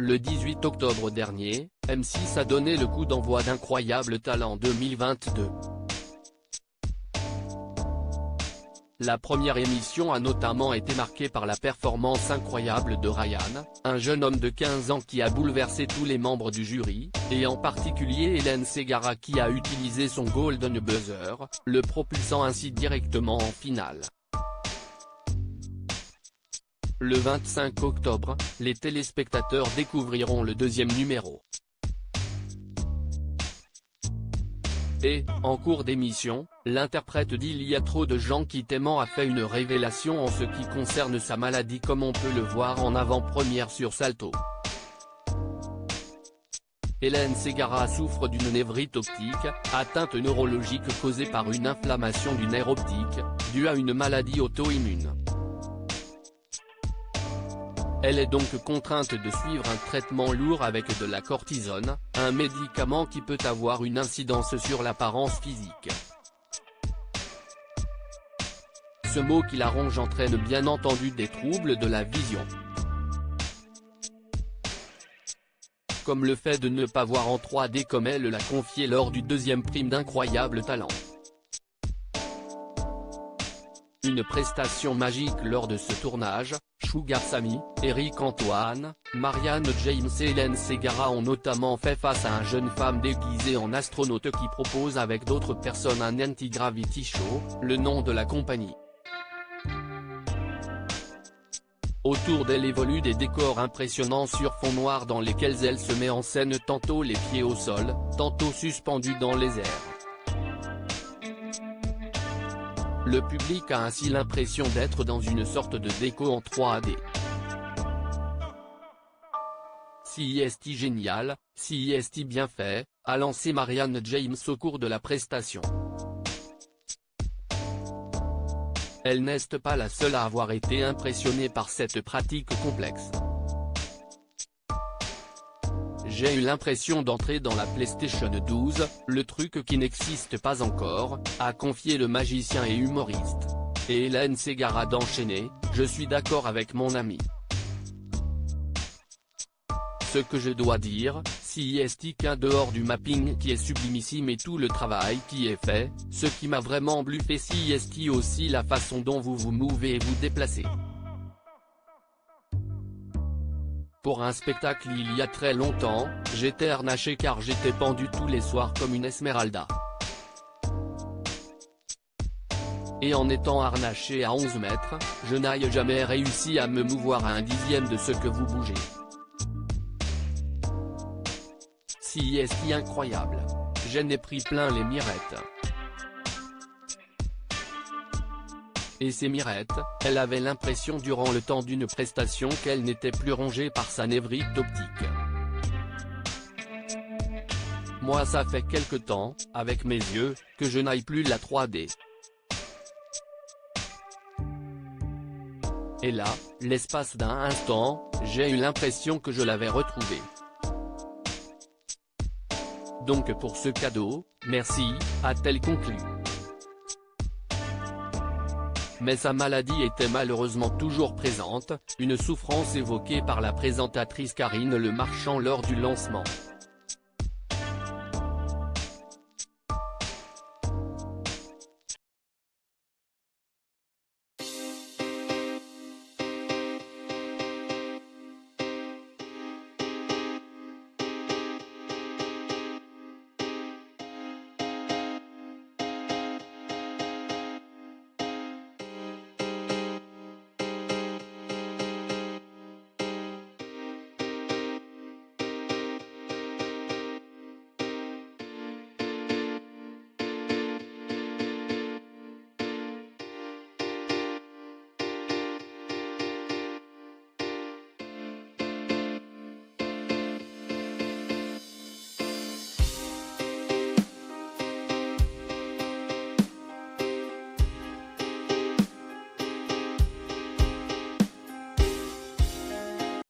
Le 18 octobre dernier, M6 a donné le coup d'envoi d'Incroyable Talent 2022. La première émission a notamment été marquée par la performance incroyable de Ryan, un jeune homme de 15 ans qui a bouleversé tous les membres du jury, et en particulier Hélène Ségara qui a utilisé son Golden Buzzer, le propulsant ainsi directement en finale. Le 25 octobre, les téléspectateurs découvriront le deuxième numéro. Et, en cours d'émission, l'interprète d'Il y a trop de gens qui t'aiment a fait une révélation en ce qui concerne sa maladie comme on peut le voir en avant-première sur Salto. Hélène Ségara souffre d'une névrite optique, atteinte neurologique causée par une inflammation du nerf optique, due à une maladie auto-immune. Elle est donc contrainte de suivre un traitement lourd avec de la cortisone, un médicament qui peut avoir une incidence sur l'apparence physique. Ce mot qui la ronge entraîne bien entendu des troubles de la vision. Comme le fait de ne pas voir en 3D comme elle l'a confié lors du deuxième prime d'Incroyable Talent. Une prestation magique lors de ce tournage, Sugar Sammy, Eric Antoine, Marianne James et Hélène Ségara ont notamment fait face à une jeune femme déguisée en astronaute qui propose avec d'autres personnes un anti-gravity show, le nom de la compagnie. Autour d'elle évoluent des décors impressionnants sur fond noir dans lesquels elle se met en scène tantôt les pieds au sol, tantôt suspendue dans les airs. Le public a ainsi l'impression d'être dans une sorte de déco en 3D. CIST génial, CIST bien fait, a lancé Marianne James au cours de la prestation. Elle n'est pas la seule à avoir été impressionnée par cette pratique complexe. J'ai eu l'impression d'entrer dans la PlayStation 12, le truc qui n'existe pas encore, a confié le magicien et humoriste. Et Hélène Ségara d'enchaîner, je suis d'accord avec mon ami. Ce que je dois dire, CIST qu'un dehors du mapping qui est sublimissime et tout le travail qui est fait, ce qui m'a vraiment bluffé CIST aussi la façon dont vous vous mouvez et vous déplacez. Pour un spectacle il y a très longtemps, j'étais harnaché car j'étais pendu tous les soirs comme une Esmeralda. Et en étant harnaché à 11 mètres, je n'ai jamais réussi à me mouvoir à un dixième de ce que vous bougez. CIST incroyable. J'en ai pris plein les mirettes. Et ces mirettes, elle avait l'impression durant le temps d'une prestation qu'elle n'était plus rongée par sa névrite optique. Moi ça fait quelque temps, avec mes yeux, que je n'aille plus la 3D. Et là, l'espace d'un instant, j'ai eu l'impression que je l'avais retrouvée. Donc pour ce cadeau, merci, a-t-elle conclu. Mais sa maladie était malheureusement toujours présente, une souffrance évoquée par la présentatrice Karine Le Marchand lors du lancement.